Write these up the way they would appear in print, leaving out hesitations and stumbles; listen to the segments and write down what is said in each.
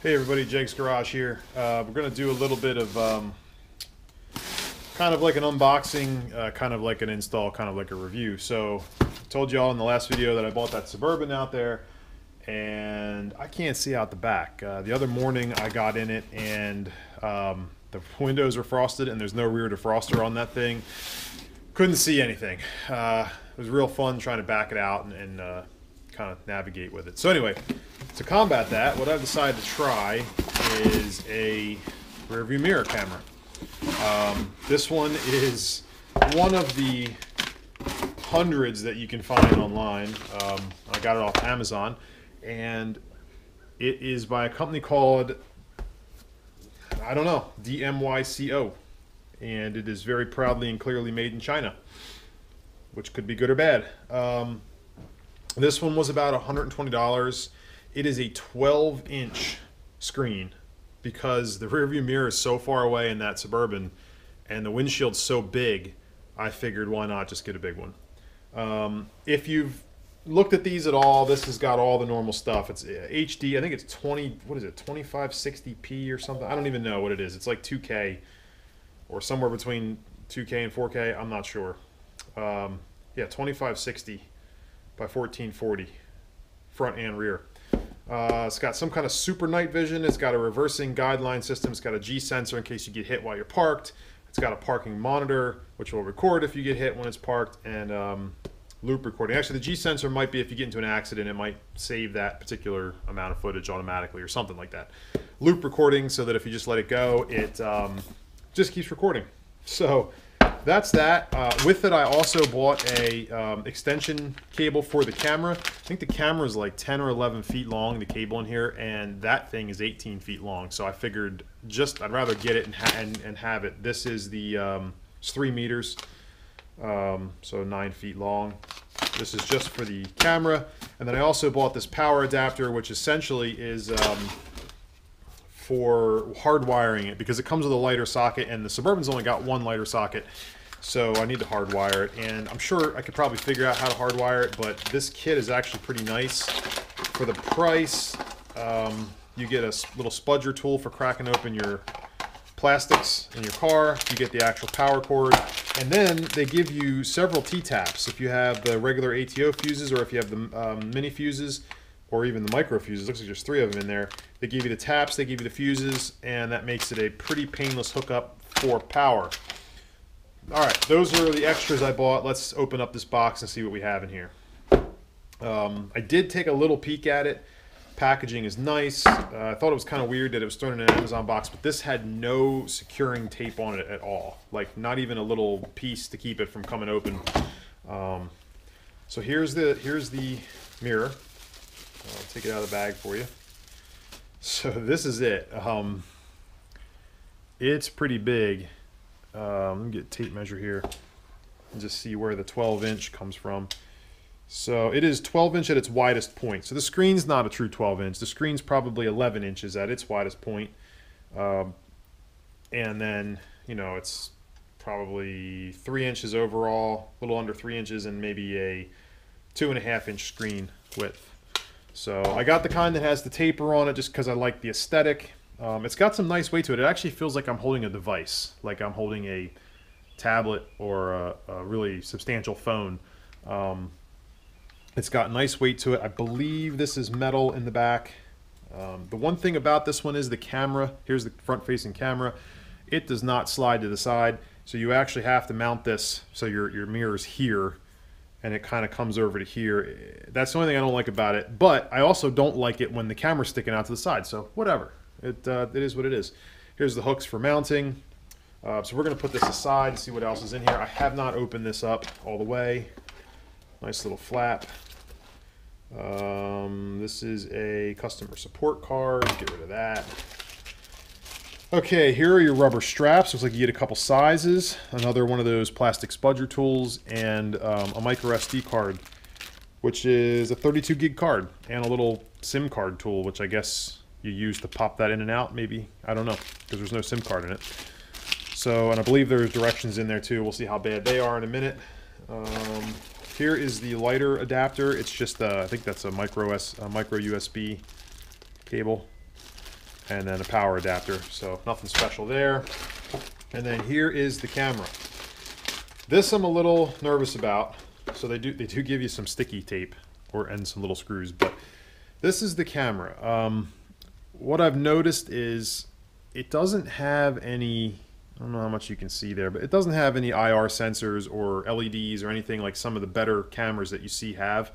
Hey everybody, Jake's Garage here. We're going to do a little bit of kind of like an unboxing, kind of like an install, kind of like a review. So I told you all in the last video that I bought that Suburban out there and I can't see out the back. The other morning I got in it and the windows are frosted and there's no rear defroster on that thing. Couldn't see anything. It was real fun trying to back it out and kind of navigate with it. So anyway, to combat that, what I've decided to try is a rear view mirror camera. This one is one of the hundreds that you can find online. I got it off Amazon, and it is by a company called, I don't know, DMYCO, and it is very proudly and clearly made in China, which could be good or bad. This one was about $120. It is a 12-inch screen because the rear view mirror is so far away in that Suburban and the windshield's so big, I figured why not just get a big one. If you've looked at these at all, this has got all the normal stuff. It's HD, I think it's 2560p or something. I don't even know what it is. It's like 2K or somewhere between 2K and 4K. I'm not sure. Yeah, 2560 by 1440, front and rear. It's got some kind of super night vision. It's got a reversing guideline system. It's got a G sensor in case you get hit while you're parked. It's got a parking monitor, which will record if you get hit when it's parked, and loop recording. Actually, the G sensor might be if you get into an accident, it might save that particular amount of footage automatically or something like that. Loop recording, so that if you just let it go, it just keeps recording. So that's that. With it, I also bought a extension cable for the camera. I think the camera is like 10 or 11 feet long, the cable in here, and that thing is 18 feet long. So I figured I'd rather get it and have it. This is the it's 3 meters, so 9 feet long. This is just for the camera. And then I also bought this power adapter, which essentially is for hardwiring it, because it comes with a lighter socket and the Suburban's only got one lighter socket, so I need to hardwire it. And I'm sure I could probably figure out how to hardwire it, but this kit is actually pretty nice. For the price, you get a little spudger tool for cracking open your plastics in your car. You get the actual power cord, and then they give you several T-taps if you have the regular ATO fuses, or if you have the mini fuses, or even the micro fuses. Looks like there's 3 of them in there. They give you the taps, they give you the fuses, and that makes it a pretty painless hookup for power. Alright, those are the extras I bought. Let's open up this box and see what we have in here. I did take a little peek at it. Packaging is nice. I thought it was kind of weird that it was thrown in an Amazon box, but this had no securing tape on it at all. Like, not even a little piece to keep it from coming open. So here's the mirror. I'll take it out of the bag for you. So this is it. It's pretty big. Let me get a tape measure here and just see where the 12-inch comes from. So it is 12-inch at its widest point. So the screen's not a true 12-inch. The screen's probably 11 inches at its widest point. And then, you know, it's probably 3 inches overall, a little under 3 inches, and maybe a 2.5-inch screen width. So I got the kind that has the taper on it just because I like the aesthetic. It's got some nice weight to it. It actually feels like I'm holding a device, like I'm holding a tablet or a really substantial phone. It's got nice weight to it. I believe this is metal in the back. The one thing about this one is the camera. Here's the front-facing camera. It does not slide to the side, so you actually have to mount this so your mirror's here, and it kind of comes over to here. That's the only thing I don't like about it, but I also don't like it when the camera's sticking out to the side, so whatever. It is what it is. Here's the hooks for mounting. So we're going to put this aside and see what else is in here. I have not opened this up all the way. Nice little flap. This is a customer support card. Get rid of that. Okay, here are your rubber straps. Looks like you get a couple sizes. Another one of those plastic spudger tools, and a micro SD card, which is a 32 gig card, and a little SIM card tool, which I guess you use to pop that in and out, maybe. I don't know, because there's no SIM card in it. So, and I believe there's directions in there too. We'll see how bad they are in a minute. Here is the lighter adapter. It's just I think that's a micro USB cable. and then a power adapter. So nothing special there. And then here is the camera. This I'm a little nervous about. So they do give you some sticky tape and some little screws, but this is the camera. What I've noticed is it doesn't have any, I don't know how much you can see there, but it doesn't have any IR sensors or LEDs or anything like some of the better cameras that you see have.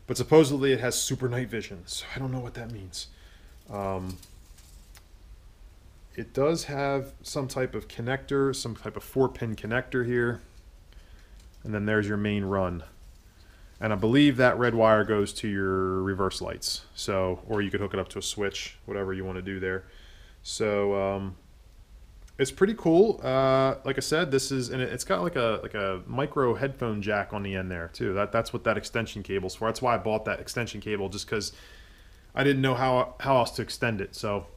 But supposedly it has super night vision, so I don't know what that means. It does have some type of connector, some type of 4-pin connector here. And then there's your main run. And I believe that red wire goes to your reverse lights. So, or you could hook it up to a switch, whatever you want to do there. So, it's pretty cool. Like I said, this is, and it's got like a micro headphone jack on the end there too. That's what that extension cable's for. That's why I bought that extension cable, just because I didn't know how else to extend it. So,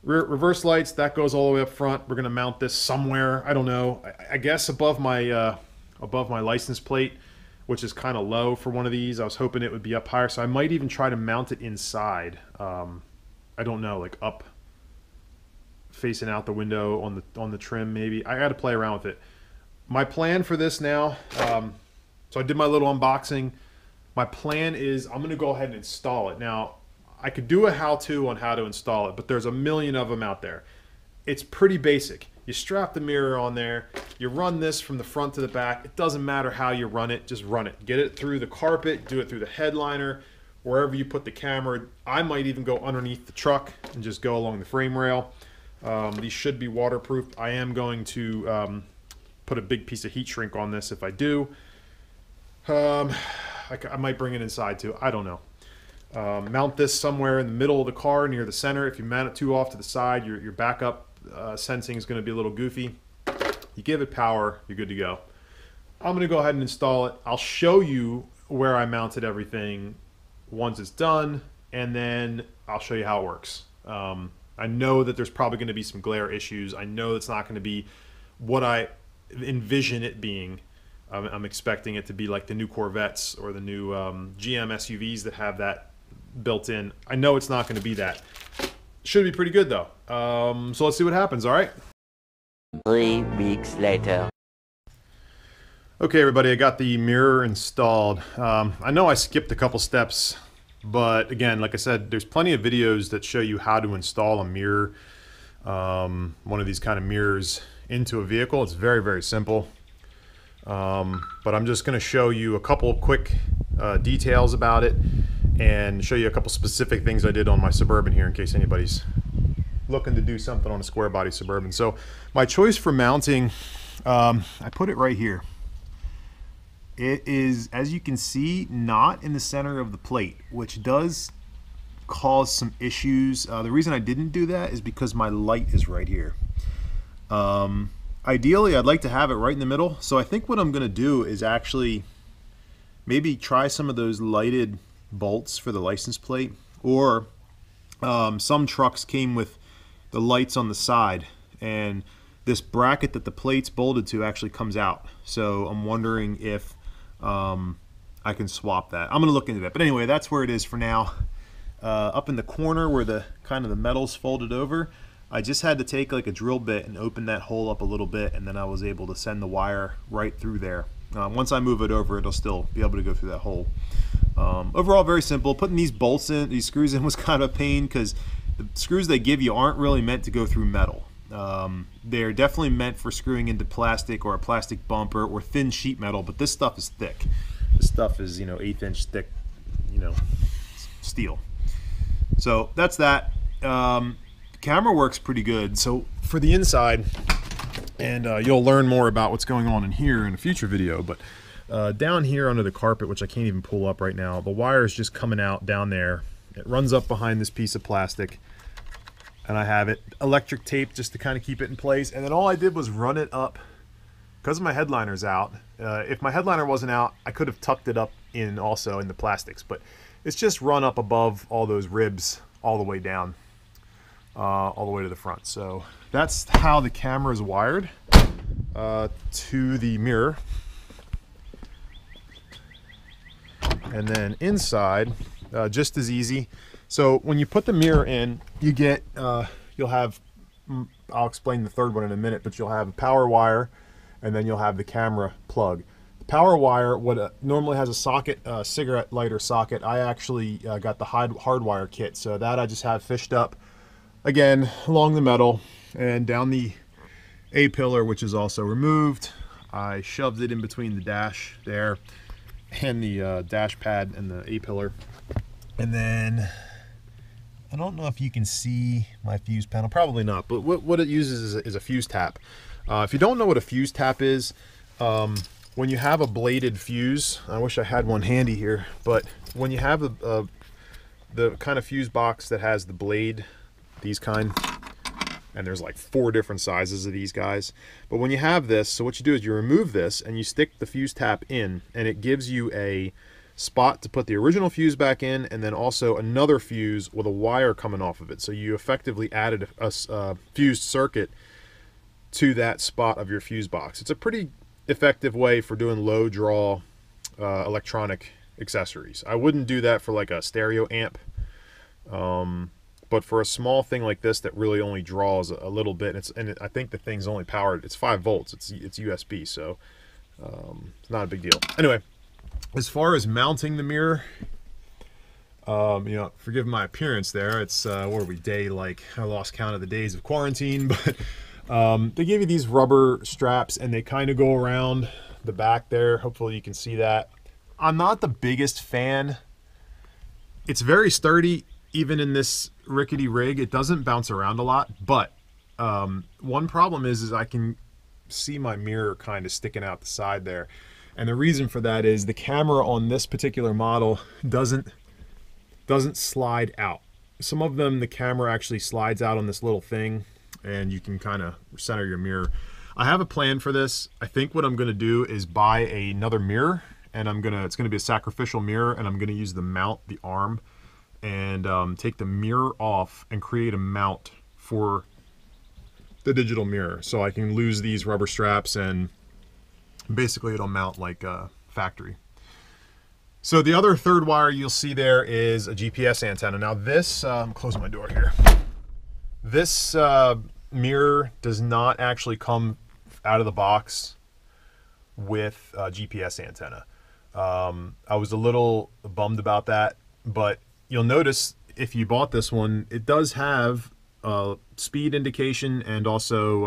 reverse lights, that goes all the way up front. We're gonna mount this somewhere. I don't know. I guess above my license plate, which is kind of low for one of these. I was hoping it would be up higher, so I might even try to mount it inside. I don't know, like up, facing out the window on the trim maybe. I got to play around with it. My plan for this now, so I did my little unboxing. My plan is I'm going to go ahead and install it. Now, I could do a how-to on how to install it, but there's a million of them out there. It's pretty basic. You strap the mirror on there, you run this from the front to the back. It doesn't matter how you run it, just run it. Get it through the carpet, do it through the headliner, wherever you put the camera. I might even go underneath the truck and just go along the frame rail. These should be waterproof. I am going to put a big piece of heat shrink on this if I do. I might bring it inside too, I don't know. Mount this somewhere in the middle of the car near the center. If you mount it too off to the side, your backup sensing is going to be a little goofy. You give it power, you're good to go. I'm going to go ahead and install it. I'll show you where I mounted everything once it's done, and then I'll show you how it works. I know that there's probably going to be some glare issues. I know it's not going to be what I envision it being. I'm expecting it to be like the new Corvettes or the new GM SUVs that have that built in. I know it's not going to be that. Should be pretty good though. So let's see what happens, all right? 3 weeks later. Okay, everybody, I got the mirror installed. I know I skipped a couple steps, but again, like I said, there's plenty of videos that show you how to install a mirror, one of these kind of mirrors into a vehicle. It's very, very simple. But I'm just going to show you a couple quick details about it and show you a couple specific things I did on my Suburban here in case anybody's looking to do something on a square body Suburban. So my choice for mounting, I put it right here. It is, as you can see, not in the center of the plate, which does cause some issues. The reason I didn't do that is because my light is right here. Ideally, I'd like to have it right in the middle. So I think what I'm going to do is actually maybe try some of those lighted bolts for the license plate, or some trucks came with the lights on the side, and this bracket that the plate's bolted to actually comes out. So I'm wondering if I can swap that. I'm going to look into that. But anyway, that's where it is for now. Up in the corner where the kind of the metal's folded over, I just had to take like a drill bit and open that hole up a little bit, and then I was able to send the wire right through there. Once I move it over, it'll still be able to go through that hole. Overall, very simple. Putting these bolts in, these screws in, was kind of a pain because the screws they give you aren't really meant to go through metal. They're definitely meant for screwing into plastic or a plastic bumper or thin sheet metal, but this stuff is thick. This stuff is, 1/8 inch thick, steel. So that's that. Camera works pretty good. So for the inside, and you'll learn more about what's going on in here in a future video, but down here under the carpet, which I can't even pull up right now, the wire is just coming out down there. It runs up behind this piece of plastic, and I have it electric taped just to kind of keep it in place. And then all I did was run it up, because my headliner's out. If my headliner wasn't out, I could have tucked it up in also in the plastics, but it's just run up above all those ribs all the way down, all the way to the front. So that's how the camera is wired to the mirror. And then inside, just as easy. So when you put the mirror in, you get, you'll have, I'll explain the third one in a minute, but you'll have a power wire, and then you'll have the camera plug. The power wire, what normally has a socket, cigarette lighter socket, I actually got the hardwire kit. So that I just have fished up, again, along the metal and down the A-pillar, which is also removed. I shoved it in between the dash there and the dash pad and the A-pillar. And then, I don't know if you can see my fuse panel, probably not, but what it uses is a fuse tap. If you don't know what a fuse tap is, when you have a bladed fuse, I wish I had one handy here, but when you have the kind of fuse box that has the blade, these kind, and there's like 4 different sizes of these guys. But when you have this, so what you do is you remove this and you stick the fuse tap in, and it gives you a spot to put the original fuse back in, and then also another fuse with a wire coming off of it. So you effectively added a fused circuit to that spot of your fuse box. It's a pretty effective way for doing low draw electronic accessories. I wouldn't do that for like a stereo amp. But for a small thing like this that really only draws a little bit, and I think the thing's only powered, it's 5 volts, it's USB, so it's not a big deal. Anyway, as far as mounting the mirror, you know, forgive my appearance there. It's what are we, day, like, I lost count of the days of quarantine, but they give you these rubber straps and they kind of go around the back there. Hopefully you can see that. I'm not the biggest fan. It's very sturdy. Even in this rickety rig, it doesn't bounce around a lot, but one problem is I can see my mirror kind of sticking out the side there. And the reason for that is the camera on this particular model doesn't slide out. Some of them, the camera actually slides out on this little thing, and you can kind of center your mirror. I have a plan for this. I think what I'm gonna do is buy another mirror, and it's gonna be a sacrificial mirror, and I'm gonna use the mount, the arm, and take the mirror off and create a mount for the digital mirror, so I can lose these rubber straps and basically it'll mount like factory. So the other third wire you'll see there is a GPS antenna. Now this, I'm closing my door here. This mirror does not actually come out of the box with a GPS antenna. I was a little bummed about that, but you'll notice if you bought this one, it does have a speed indication and also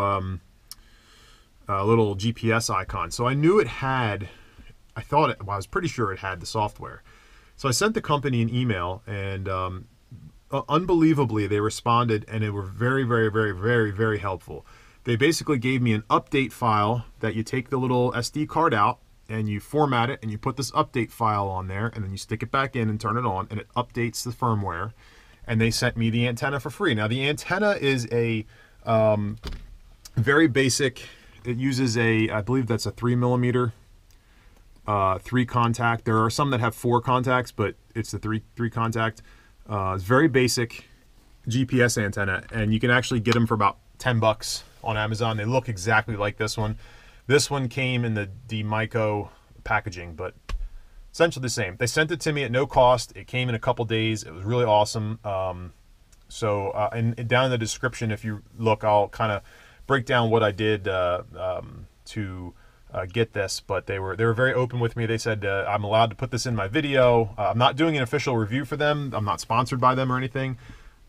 a little GPS icon. So I knew it had, well, I was pretty sure it had the software. So I sent the company an email, and unbelievably they responded, and they were very, very, very, very, very helpful. They basically gave me an update file that you take the little SD card out, and you format it, and you put this update file on there, and then you stick it back in and turn it on, and it updates the firmware. And they sent me the antenna for free. Now the antenna is a very basic, it uses I believe that's a 3mm 3 contact. There are some that have 4 contacts, but it's the three contact. It's very basic GPS antenna, and you can actually get them for about 10 bucks on Amazon. They look exactly like this one. This one came in the DMYCO packaging, but essentially the same. They sent it to me at no cost. It came in a couple days. It was really awesome. And down in the description, if you look, I'll kind of break down what I did to get this. But they were very open with me. They said I'm allowed to put this in my video. I'm not doing an official review for them. I'm not sponsored by them or anything,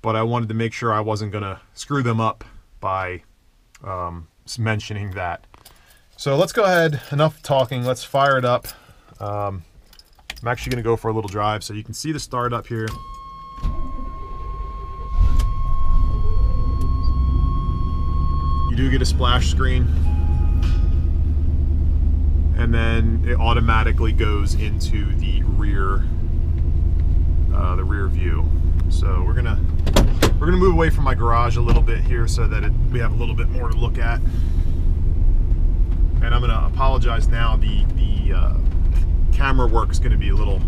but I wanted to make sure I wasn't gonna screw them up by mentioning that. So let's go ahead, enough talking, let's fire it up. I'm actually gonna go for a little drive so you can see the start up here. You do get a splash screen, and then it automatically goes into the rear view. So we're gonna move away from my garage a little bit here so that we have a little bit more to look at. And I'm gonna apologize now. The camera work is gonna be a little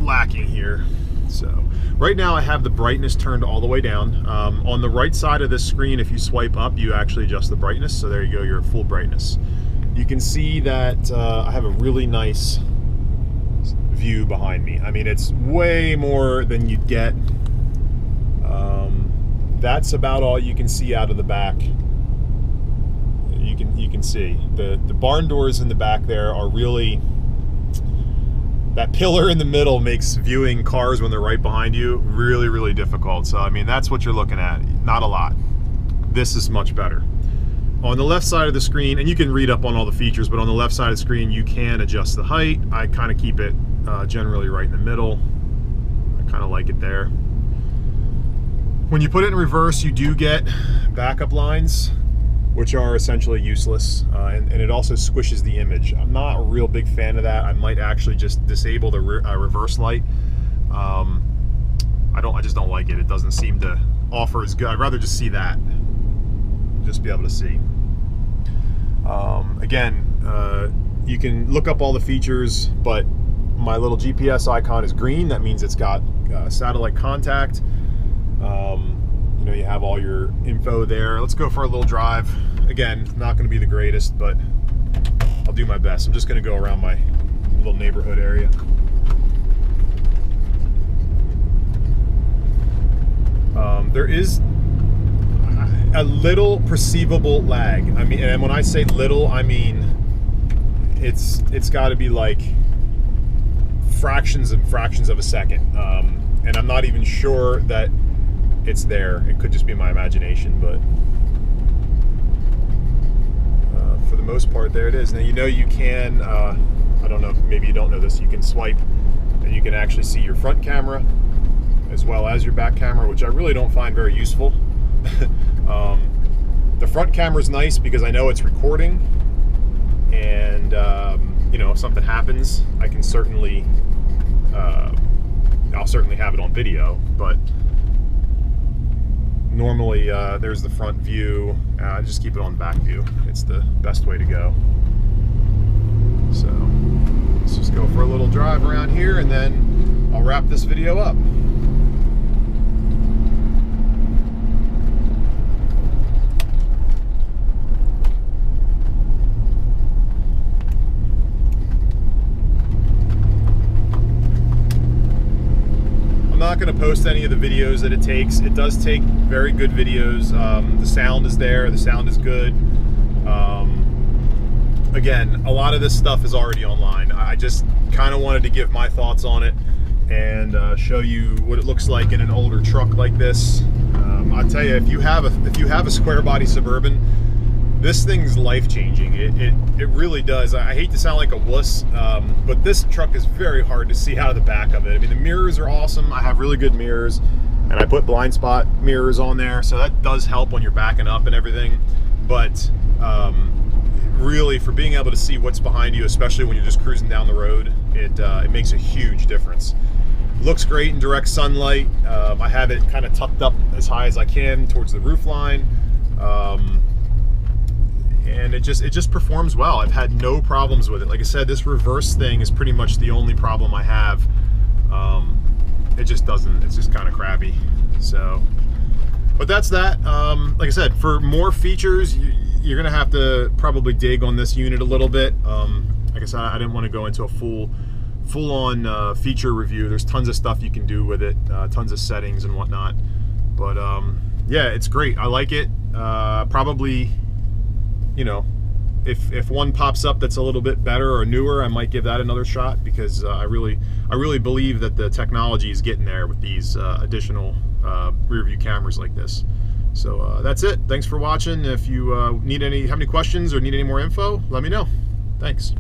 lacking here. So right now I have the brightness turned all the way down. On the right side of this screen, if you swipe up, you actually adjust the brightness. So there you go, you're at full brightness. You can see that I have a really nice view behind me. I mean, it's way more than you'd get. That's about all you can see out of the back. You can see the barn doors in the back there are really, that pillar in the middle makes viewing cars when they're right behind you really, really difficult. So I mean, that's what you're looking at. Not a lot. This is much better. On the left side of the screen, and you can read up on all the features, but on the left side of the screen you can adjust the height. I kind of keep it generally right in the middle. I kind of like it there. When you put it in reverse, you do get backup lines, which are essentially useless, and it also squishes the image. I'm not a real big fan of that. I might actually just disable the reverse light. I just don't like it. It doesn't seem to offer as good. I'd rather just see that, just be able to see. Again, you can look up all the features, but my little GPS icon is green. That means it's got satellite contact. You know, you have all your info there. Let's go for a little drive. Again, not going to be the greatest, but I'll do my best. I'm just going to go around my little neighborhood area. There is a little perceivable lag. I mean, and when I say little, I mean it's got to be like fractions of a second, and I'm not even sure that it's there. It could just be my imagination, but for the most part, there it is. Now, you know, you can, I don't know, maybe you don't know this, you can swipe and you can actually see your front camera as well as your back camera, which I really don't find very useful. The front camera is nice because I know it's recording, and you know, if something happens, I can certainly, I'll certainly have it on video, but normally there's the front view. I just keep it on back view. It's the best way to go. So let's just go for a little drive around here, and then I'll wrap this video up. I'm not going to post any of the videos that it takes. It does take very good videos. The sound is there. The sound is good. Again, a lot of this stuff is already online. I just kind of wanted to give my thoughts on it and show you what it looks like in an older truck like this. I'll tell you, if you have a square body Suburban, this thing's life-changing. It really does. I hate to sound like a wuss, but this truck is very hard to see out of the back of it. I mean, the mirrors are awesome. I have really good mirrors, and I put blind spot mirrors on there, so that does help when you're backing up and everything. But really, for being able to see what's behind you, especially when you're just cruising down the road, it makes a huge difference. Looks great in direct sunlight. I have it kind of tucked up as high as I can towards the roof line. And it just performs well. I've had no problems with it. Like I said, this reverse thing is pretty much the only problem I have. It just doesn't, it's just kind of crappy. So, but that's that. Like I said, for more features, you're gonna have to probably dig on this unit a little bit. Like I said, I didn't want to go into a full-on feature review. There's tons of stuff you can do with it, tons of settings and whatnot. But yeah, it's great. I like it. Probably, you know, if one pops up that's a little bit better or newer, I might give that another shot, because I really believe that the technology is getting there with these additional rear view cameras like this. So that's it. Thanks for watching. If you have any questions or need any more info, let me know. Thanks.